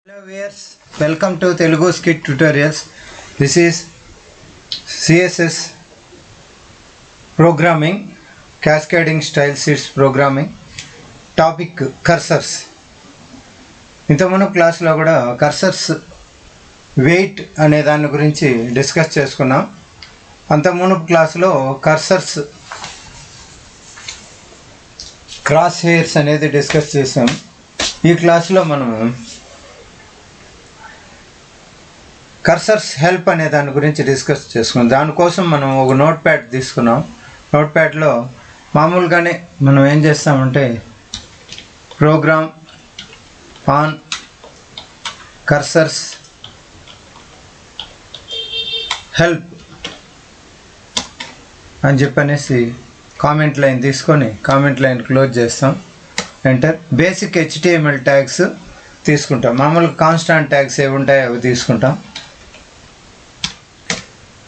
Hello viewers, welcome to Telugu Scit tutorials. This is CSS programming, cascading style sheets programming. Topic cursors. ఇంతకుముందు క్లాస్లో కూడా cursors wait అనే దాని గురించి discuss చేసుకున్నాం. అంతకుముందు క్లాస్లో కర్సర్స్ క్రాస్ హెయిర్స్ అనేది డిస్కస్ చేసాం. ఈ క్లాస్లో మనం కర్సర్స్ హెల్ప్ అనే దాని గురించి డిస్కస్ చేసుకున్నాం. దానికోసం మనం ఒక నోట్ ప్యాడ్ తీసుకున్నాం. నోట్ ప్యాడ్లో మామూలుగానే మనం ఏం చేస్తామంటే ప్రోగ్రామ్ ఆన్ కర్సర్స్ హెల్ప్ అని చెప్పనేసి కామెంట్ లైన్ తీసుకొని కామెంట్ లైన్ క్లోజ్ చేస్తాం. ఎంటర్. బేసిక్ HTML ట్యాగ్స్ తీసుకుంటాం. మామూలుగా కాన్స్టాంట్ ట్యాగ్స్ ఏవి ఉంటాయో అవి తీసుకుంటాం.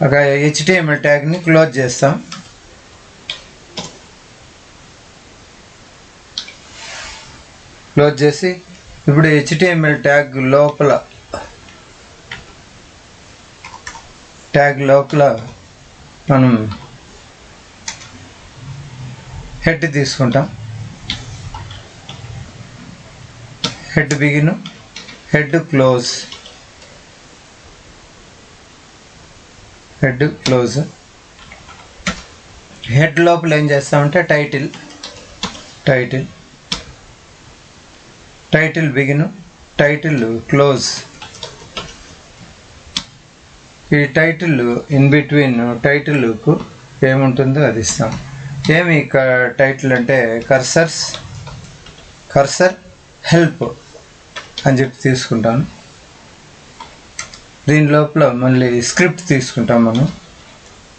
ఒక HTML ట్యాగ్ని క్లోజ్ చేస్తాం. క్లోజ్ చేసి ఇప్పుడు HTML ట్యాగ్ లోపల మనం హెడ్ తీసుకుంటాం. Head begin, head close, head close. Head లోపల ఏం చేస్తామంటే టైటిల్ బిగిన్, టైటిల్ క్లోజ్. ఈ టైటిల్ ఇన్ బిట్వీన్ టైటిల్కు ఏముంటుందో అది ఇస్తాం. ఏమి టైటిల్ అంటే కర్సర్ హెల్ప్ అని చెప్పి తీసుకుంటాను. దీని లోపల మళ్ళీ స్క్రిప్ట్ తీసుకుంటాం. మనం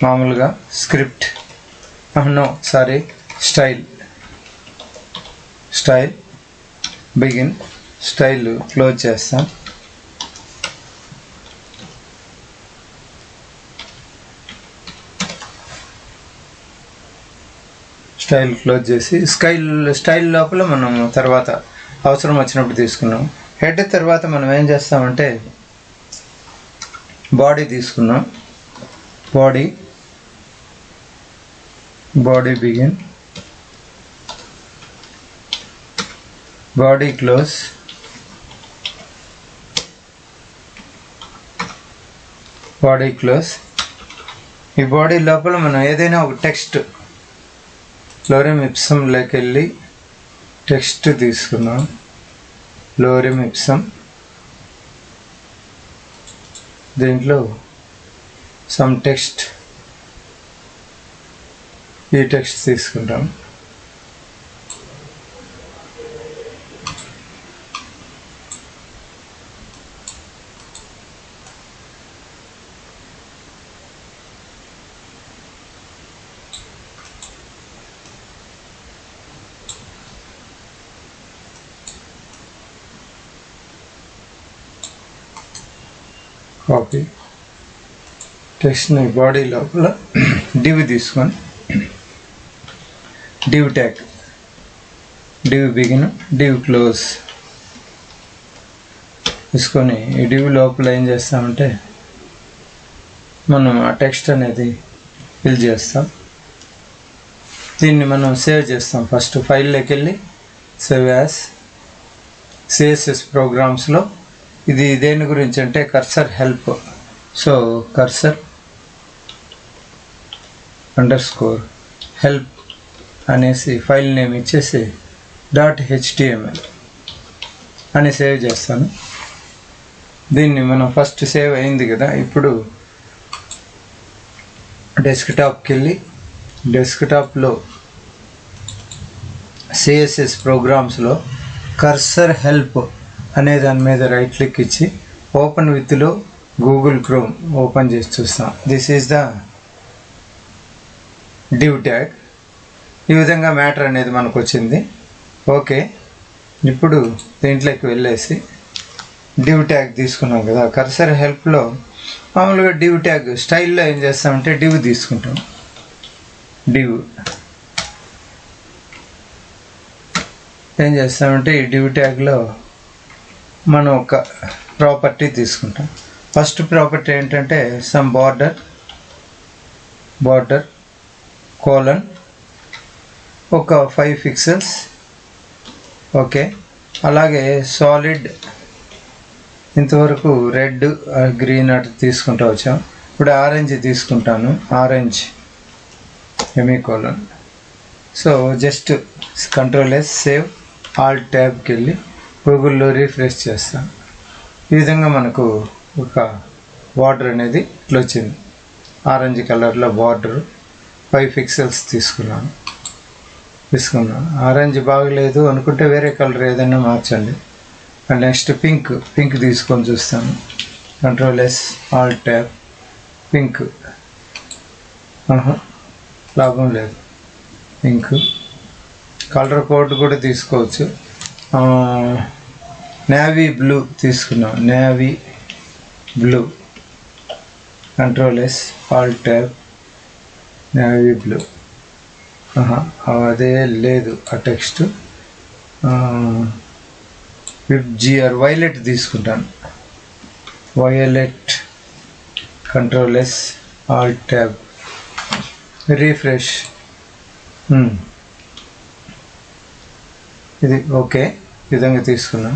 మామూలుగా script style begin, style close చేస్తాం. స్టైల్ క్లోజ్ చేసి స్టైల్ లోపల మనం తర్వాత అవసరం వచ్చినప్పుడు తీసుకున్నాం. హెడ్ తర్వాత మనం ఏం చేస్తామంటే బాడీ తీసుకున్నాం. బాడీ బిగిన్, బాడీ క్లోజ్, ఈ బాడీ లోపల మనం ఏదైనా ఒక టెక్స్ట్ లోరెమ్ ఇప్సంలోకి వెళ్ళి టెక్స్ట్ తీసుకున్నాం. లోరెమ్ ఇప్సం, దీంట్లో సమ్ టెక్స్ట్, ఈ టెక్స్ట్ తీసుకుంటాం. కాపీ టెక్స్ట్ని బాడీ లోపల డివ్ తీసుకొని div tag, div begin, div close తీసుకొని ఈ డివ్ లోపల ఏం చేస్తామంటే మనం ఆ టెక్స్ట్ అనేది ఫిల్ చేస్తాం. దీన్ని మనం సేవ్ చేస్తాం. ఫస్ట్ ఫైల్లోకి వెళ్ళి సేవ్ యాజ్ CSS ప్రోగ్రామ్స్లో ఇది దేని గురించి అంటే cursor help. So cursor _help అనేసి ఫైల్ నేమ్ ఇచ్చేసి .html అని సేవ్ చేస్తాను. దీన్ని మనం ఫస్ట్ సేవ్ అయింది కదా, ఇప్పుడు డెస్క్టాప్కి వెళ్ళి డెస్క్టాప్లో CSS ప్రోగ్రామ్స్లో కర్సర్ హెల్ప్ అనే దాని మీద రైట్ క్లిక్ ఇచ్చి ఓపెన్ విత్లో గూగుల్ క్రోమ్ ఓపెన్ చేసి చూస్తాం. This is the div tag. ఈ విధంగా మ్యాటర్ అనేది మనకు వచ్చింది. ఓకే, ఇప్పుడు దీంట్లోకి వెళ్ళేసి డివ్ ట్యాగ్ తీసుకున్నాం కదా. కర్సర్ హెల్ప్లో మామూలుగా డివ్ ట్యాగ్ స్టైల్లో ఏం చేస్తామంటే డివ్ తీసుకుంటాం. డివ్ ఏం చేస్తామంటే ఈ డివ్ ట్యాగ్లో మనం ఒక ప్రాపర్టీ తీసుకుంటాం. ఫస్ట్ ప్రాపర్టీ ఏంటంటే సమ్ బార్డర్ కోలన్ ఒక 5 పిక్సెల్స్. ఓకే, అలాగే సాలిడ్ ఇంతవరకు రెడ్ గ్రీన్ అటు తీసుకుంటూ వచ్చాం. ఇప్పుడు ఆరెంజ్ తీసుకుంటాను, orange semicolon. So just control S save, alt ట్యాబ్కి వెళ్ళి గూగుల్లో రీఫ్రెష్ చేస్తాను. ఈ విధంగా మనకు ఒక బార్డర్ అనేది ఇట్లా వచ్చింది. ఆరెంజ్ కలర్లో బార్డర్ 5 పిక్సెల్స్ తీసుకున్నాను. ఆరెంజ్ బాగలేదు అనుకుంటే వేరే కలర్ ఏదైనా మార్చండి. అండ్ నెక్స్ట్ పింక్ తీసుకొని చూస్తాను. కంట్రోల్-S ఆల్ట్ ట్యాబ్, పింక్ లాభం లేదు. పింక్ కలర్ కోడ్ కూడా తీసుకోవచ్చు. నేవీ బ్లూ తీసుకున్నాం, navy blue. Control S alt tab, navy blue. అదే లేదు ఆ టెక్స్ట్. GR వైలెట్ తీసుకుంటాను, violet. Control S alt tab, refresh. ఇది ఓకే, ఈ విధంగా తీసుకున్నాం.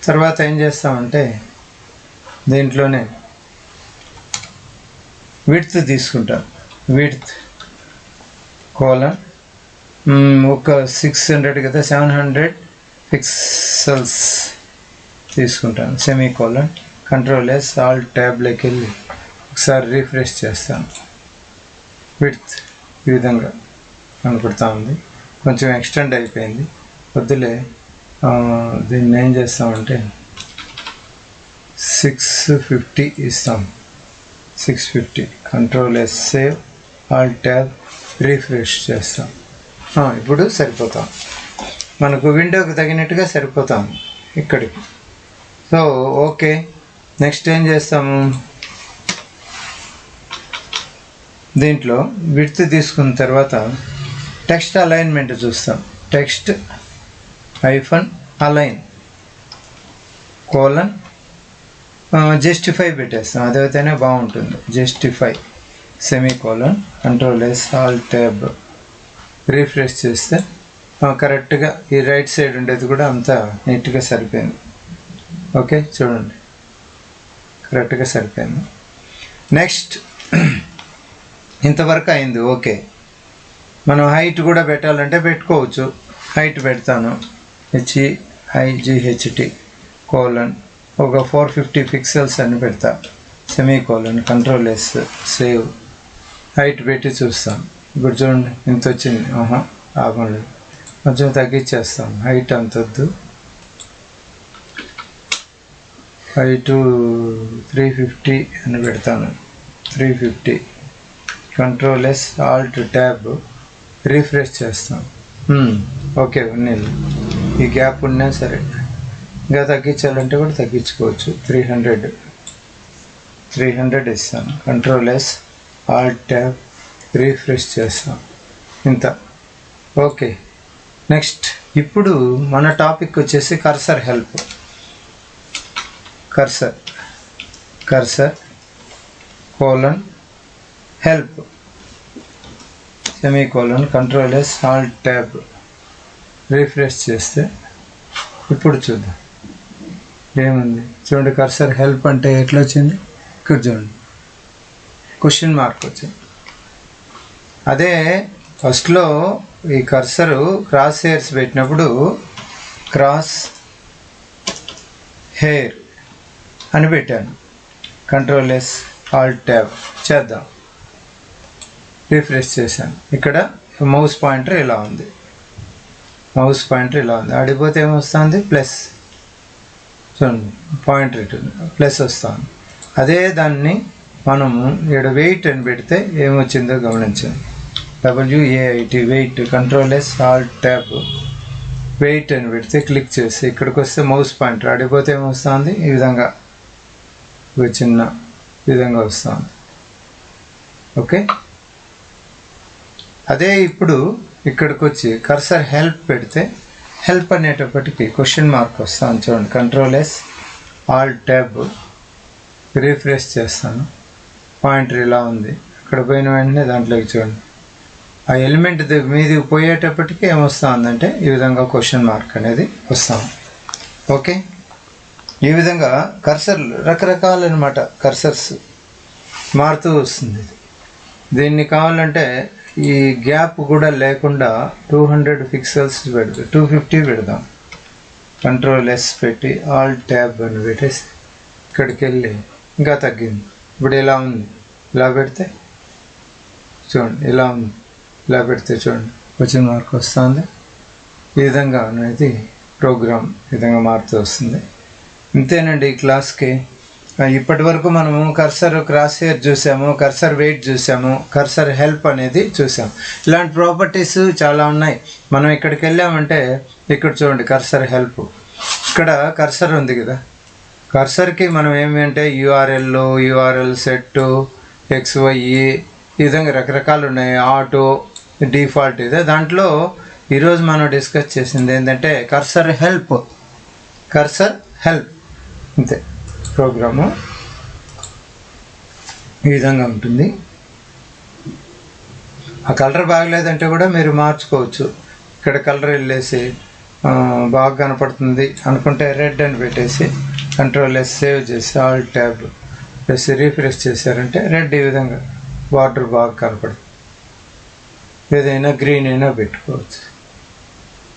తర్వాత ఏం చేస్తామంటే దీంట్లోనే విడ్త్ తీసుకుంటాం. విడ్త్ కోలన్ ఒక 600 కదా, 700 పిక్సెల్స్ తీసుకుంటాను. సెమీకోలన్. కంట్రోల్-S ఆల్ట్ ట్యాబ్లోకి వెళ్ళి ఒకసారి రీఫ్రెష్ చేస్తాను. విడ్త్ ఈ విధంగా కనపడుతూ ఉంది. కొంచెం ఎక్స్టెండ్ అయిపోయింది, వద్దులే. దీన్ని ఏం చేస్తామంటే 650 ఇస్తాం. 650. కంట్రోల్-S సేవ్, ఆల్ట్ ట్యాబ్, రీఫ్రెష్ చేస్తాం. ఇప్పుడు సరిపోతాం, మనకు విండోకి తగినట్టుగా సరిపోతాం ఇక్కడికి. సో ఓకే, నెక్స్ట్ ఏం చేస్తాము, దీంట్లో విడ్త్ తీసుకున్న తర్వాత టెక్స్ట్ అలైన్మెంట్ చూస్తాం. టెక్స్ట్ -అలైన్ కోలన్ జస్టిఫై పెట్టేస్తాం, అదైతేనే బాగుంటుంది. Justify semicolon. Control S alt tab, refresh చేస్తే కరెక్ట్గా ఈ రైట్ సైడ్ ఉండేది కూడా అంతా నీట్గా సరిపోయింది. ఓకే, చూడండి కరెక్ట్గా సరిపోయింది. నెక్స్ట్ ఇంతవరకు అయింది. ఓకే, మనం హైట్ కూడా పెట్టాలంటే పెట్టుకోవచ్చు. హైట్ పెడతాను, HEIGHT కోలన్ ఒక 450 పిక్సెల్స్ అని పెడతా. సెమీకోలన్. కంట్రోల్-S సేవ్, హైట్ పెట్టి చూస్తాను. ఇప్పుడు చూడండి ఇంత వచ్చింది. లాభం లేదు, కొంచెం తగ్గించేస్తాం. హైట్ అంతొద్దు, హైట్ 350 అని పెడతాను. 350. కంట్రోల్-S ఆల్ట్ ట్యాబ్, రీఫ్రెష్ చేస్తాం. ఓకే, ఉన్నాయి. ఈ గ్యాప్ ఉన్నా సరే, ఇంకా తగ్గించాలంటే కూడా తగ్గించుకోవచ్చు. 300 ఇస్తాను. కంట్రోల్-S ఆల్ట్ ట్యాబ్, రీఫ్రెష్ చేస్తాం. ఇంత ఓకే. నెక్స్ట్ ఇప్పుడు మన టాపిక్ వచ్చేసి cursor help. Cursor colon help semicolon. Control S alt tab, refresh చేస్తే ఇప్పుడు చూద్దాం ఏముంది. చూడండి కర్సర్ హెల్ప్ అంటే ఎట్లా వచ్చింది, ఇక్కడ చూడండి క్వశ్చన్ మార్క్ వచ్చింది. అదే ఫస్ట్లో ఈ కర్సరు క్రాస్ హెయిర్స్ పెట్టినప్పుడు క్రాస్ హెయిర్ అని పెట్టాను. కంట్రోల్-S ఆల్ట్ ట్యాబ్ చేద్దాం, రీఫ్రెష్ చేశాను. ఇక్కడ మౌస్ పాయింటర్ ఇలా ఉంది, ఆడిపోతే ఏమొస్తుంది, ప్లస్. చూడండి పాయింటర్ ఇటు ప్లస్ వస్తుంది. అదే దాన్ని మనము ఇక్కడ వెయిట్ అని పెడితే ఏమొచ్చిందో గమనించండి. WAIT wait. Control S alt tab, wait అని పెడితే క్లిక్ చేస్తే ఇక్కడికి వస్తే మౌస్ పాయింటర్ ఆడిపోతే ఏమొస్తుంది, ఈ విధంగా ఒక చిన్న విధంగా వస్తుంది. ఓకే, అదే ఇప్పుడు ఇక్కడికి వచ్చి కర్సర్ హెల్ప్ పెడితే హెల్ప్ అనేటప్పటికి క్వశ్చన్ మార్క్ వస్తుంది. చూడండి కంట్రోల్-S ఆల్ట్ ట్యాబ్ రీఫ్రెష్ చేస్తాను. పాయింటర్ ఇలా ఉంది, అక్కడ పోయిన వెంటనే దాంట్లోకి చూడండి, ఆ ఎలిమెంట్ మీది పోయేటప్పటికి ఏమొస్తా ఉందంటే ఈ విధంగా క్వశ్చన్ మార్క్ అనేది వస్తాం. ఓకే, ఈ విధంగా కర్సర్లు రకరకాలన్నమాట, కర్సర్స్ మారుతూ వస్తుంది. దీన్ని కావాలంటే ఈ గ్యాప్ కూడా లేకుండా 200 పిక్సెల్స్ పెడతాం, 250 పెడదాం. Ctrl+S పెట్టి ఆల్ట్ ట్యాబ్ అని పెట్టేసి ఇక్కడికి వెళ్ళి ఇంకా తగ్గింది. ఇప్పుడు ఇలా ఉంది, ఇలా పెడితే చూడండి, ఇలా ఉంది, ఇలా పెడితే చూడండి క్వశ్చన్ మార్క్ వస్తుంది. ఈ విధంగా అనేది ప్రోగ్రామ్ ఈ విధంగా మారుతూ వస్తుంది. ఇంతేనండి ఈ క్లాస్కి. ఇప్పటి వరకు మనము కర్సర్ క్రాస్ హెయిర్ చూసాము, కర్సర్ వెయిట్ చూసాము, కర్సర్ హెల్ప్ అనేది చూసాము. ఇలాంటి ప్రాపర్టీస్ చాలా ఉన్నాయి. మనం ఇక్కడికి వెళ్ళామంటే ఇక్కడ చూడండి కర్సర్ హెల్ప్, ఇక్కడ కర్సర్ ఉంది కదా, కర్సర్కి మనం ఏమి అంటే యూఆర్ఎల్ సెట్ XY ఈ విధంగా రకరకాలు ఉన్నాయి, ఆటో డిఫాల్ట్ ఇదే. దాంట్లో ఈరోజు మనం డిస్కస్ చేసింది ఏంటంటే కర్సర్ హెల్ప్ అంతే. ప్రోగ్రాము ఈ విధంగా ఉంటుంది. ఆ కలర్ బాగలేదంటే కూడా మీరు మార్చుకోవచ్చు. ఇక్కడ కలర్ వెళ్ళేసి బాగా కనపడుతుంది అనుకుంటే రెడ్ అని పెట్టేసి Ctrl+S సేవ్ చేసి ఆల్ట్ ట్యాబ్ ప్లస్ రీఫ్రెష్ చేశారంటే రెడ్ ఈ విధంగా బార్డర్ బాగా కనపడుతుంది. ఏదైనా గ్రీన్ అయినా పెట్టుకోవచ్చు,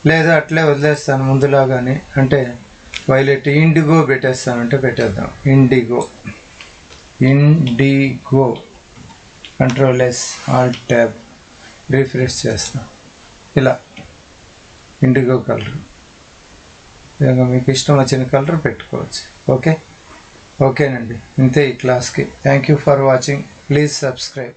లేదా అట్లే వదిలేస్తాను ముందులాగానే అంటే వైలెట్ ఇండిగో పెట్టేస్తానంటే పెట్టేద్దాం. IndiGo Ctrl+S Alt tab refresh చేస్తాం. ఇలా ఇండిగో కలర్, విధంగా మీకు ఇష్టం వచ్చిన కలర్ పెట్టుకోవచ్చు. ఓకేనండి, ఇంతే ఈ క్లాస్కి. Thank you for watching. Please subscribe.